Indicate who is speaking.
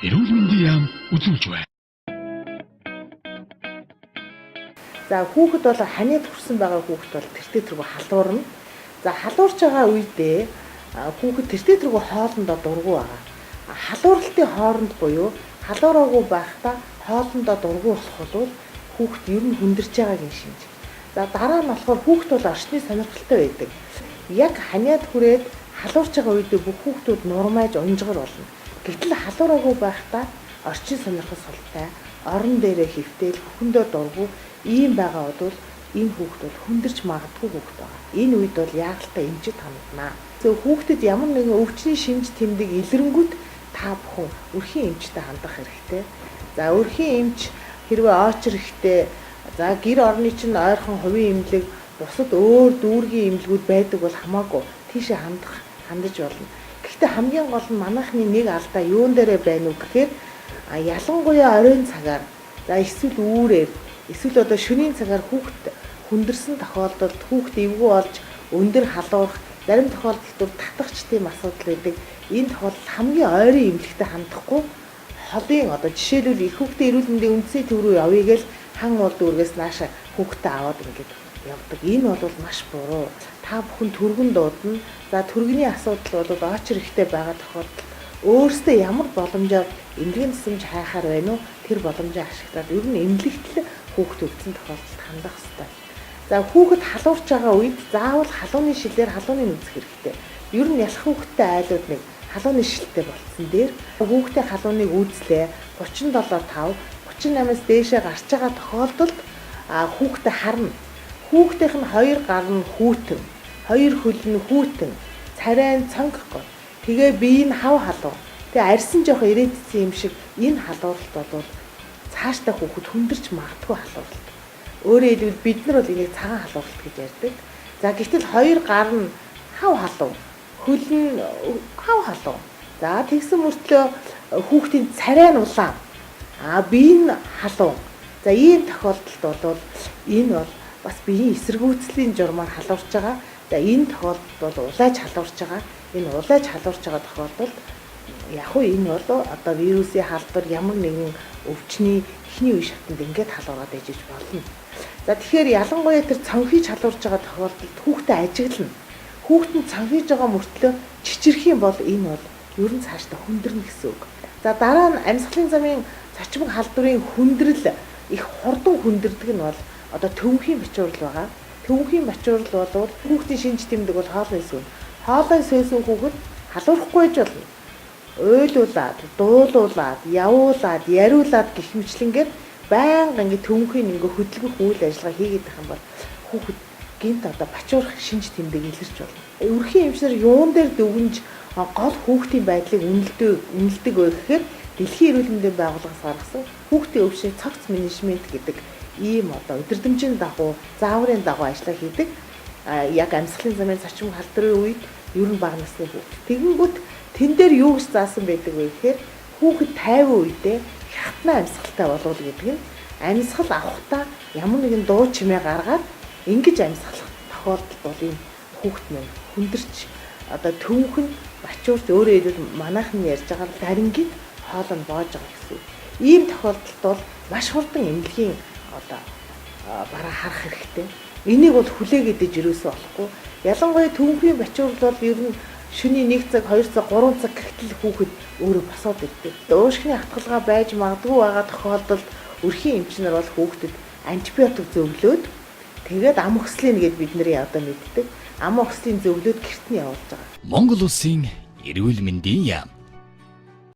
Speaker 1: эрүүл мэндийн яам үзүүлж байна.
Speaker 2: За хүүхэд бол ханиад хүрсэн байгаа хүүхэд бол тэртээ тэргүй халуурна. За халуурч байгаа үедээ хүүхэд тэртээ тэргүй хоолндоо дургу байгаа. Халууралтын хооронд буюу халуураагүй байхдаа хоолндоо дургу болох бол хүүхэд ер нь хүндэрч байгаагийн шинж. За дараа нь болохоор хүүхэд бол орчны сонирхолтой байдаг. Яг ханиад хүрээд халуурч байгаа үедээ бүх хүүхдүүд нурмайж унжгар болно. Гэтэл халуураагүй байхдаа орчин сонирхол солтой, орон дээрээ хөвтөл, хөхөндөө дургу ийм байгаа бол энэ хүүхдүүд хүндэрч магадгүй хүүхд байгаа. Энэ үед бол яаралтай эмчит ханднаа. Зөв хүүхдэд ямар нэгэн өвчний шинж тэмдэг илэрнгүүт та бүхэн өрхийн эмчтэй хандах хэрэгтэй. За өрхийн эмч хэрвээ очир ихтэй, за гэр орны чинь ойрхон хувийн эмнэлэг, бусад өөр дүүргийн эмнэлгүүд байдаг бол хамаагүй тийшээ хандаж болно. Гэхдээ хамгийн гол нь манайхны нэг алдаа юун дээрээ байна уу гэхээр ялангуяа оройн цагаар, за эсвэл үүрээр, эсвэл одоо шөнийн цагаар хүүхэд хүндэрсэн тохиолдолд хүүхэд эвгүй болж өндөр халуурах, зарим тохиолдолд татах ч тийм асуудал байдаг. Энэ тохиолдолд хамгийн ойрын эмнэлэгтэй хандахгүй холын одоо жишээлбэл их хүүхдийн эрүүл мэндийн үндсийн төв рүү явъя гэж хан уул дүүргээс нааша хүүхдээ аваад ингээд явдаг. Энэ бол маш буруу. Та бүхэн түргэн дуудана. За түргэний асуудал бол очир ихтэй байгаа тохиолдолд өөрөөсөө ямар боломжоор эмнэлгийн тусламж хайхаар байна уу? Тэр боломжоо ашиглаад ер нь эмнэлэгт хүүхэд өвдсөн тохиолдолд хандах ёстой. За хүүхэд халуурч байгаа үед заавал халууны шилээр халууныг үзэх хэрэгтэй. Ер нь ялах хүүхэдтэй айлууд нэг халууны шилтэй болцсон дээр хүүхдээ халууныг үзлээ 37.5 38-аас дээшээ гарч байгаа тохиолдолд хүүхдээ харна. Хүүхдийнх нь хоёр гар нь хүүтэн, хоёр хөл нь хүүтэн, царай нь цонгохгүй. Тэгээ бие нь хав халуун. Тэгээ арьсан жоох ирээдсэн юм шиг энэ халууралт бол цаашдаа хүүхэд хүндэрч магадгүй халууралт. Өөрөөр хэлбэл бид нар бол энийг цагаан халууралт гэж ярьдаг. За гэтэл хоёр гар нь хав халуун, хөл нь хав халуун. За тэгсэн мөртлөө хүүхдийн царай нь улаан. Бие нь халуун. За ийм тохиолдолд бол энэ бол бас биеийн эсэргүүцлийн журмаар халуурч байгаа. За энэ тохиолдолд бол улайж халуурч байгаа. Энэ улайж халуурч байгаа тохиолдолд яг уу энэ бол одоо вирусын халдвар ямар нэгэн өвчний эхний үе шатнд ингээд халуураад ижиж болно. За тэгэхээр ялангуяа тэр цонхиж халуурч байгаа тохиолдолд хүүхдээ ажиглана. Хүүхэд нь цонхиж байгаа мөртлөө чичрэх юм бол энэ бол ер нь цаашдаа хүндэрнэ гэсэн үг. За дараа нь амьсгалын замын цочмог халдварын хүндрэл их хурдан хүндэрдэг нь бол одоо төвөнхийн бачуурал байгаа. Төвөнхийн бачуурал бол хүүхдийн шинж тэмдэг бол хоолой эсвэл хоолой сөөсөн хүүхэд халуурахгүй байж болно. Ойлуулаад, дуулуулаад, явуулаад, яриулаад гэх мэтлэнгээр байнга ингэ төвөнхийн ингэ хөдөлгөх үйл ажиллагаа хийгээд байх юм бол хүүхэд гинт одоо бачуурах шинж тэмдэг илэрч болно. Өрхийн эмчнэр юун дээр дүгнж гол хүүхдийн байдлыг үнэлдэг вэ гэхээр Дэлхийн эрүүл мэндийн байгууллагаас гаргасан хүүхдийн өвчний цогц менежмент гэдэг ийм одоо өдөрдмжийн дагуу, зааврын дагуу ажиллаа хийдэг. Яг амьсгалын замын цочмог халдварын үед ер нь бага насны хүүхэд. Тэгэнгүүт тэн дээр юу гэж заасан байдаг вэ гэхээр хүүхэд 50 үедээ хятна амьсгалтай болвол гэдэг нь амьсгал авахдаа ямар нэгэн дуу чимээ гаргаад ингэж амьсгалах тохиолдол бол энэ хүүхэд нь хүндэрч одоо төвхөн бачуурч өөрөө хэлбэл манайхан ярьж байгаа дарингийн хоол нь боож байгаа гэсэн. Ийм тохиолдолд бол маш хурдан эмнэлгийн одоо бараа харах хэрэгтэй. Энийг бол хүлээгээд ирээсээ болохгүй. Ялангуяа төвхөн бачуурл бол ер нь шөнийн 1 цаг, 2 цаг, 3 цаг гэтэл хүүхэд өөрөө босоод ирдэг. Уушгины хатгалгаа байж магадгүй байгаа тохиолдолд өрхийн эмчнэр бол хүүхдэд антибиотик зөвлөөд тэгээд ам өкслийн гэдээ бид нарын одоо мэддэг. Ам өкслийн зөвлөөд гэрт нь явуулж байгаа.
Speaker 1: Монгол улсын эрүүл мэндийн яам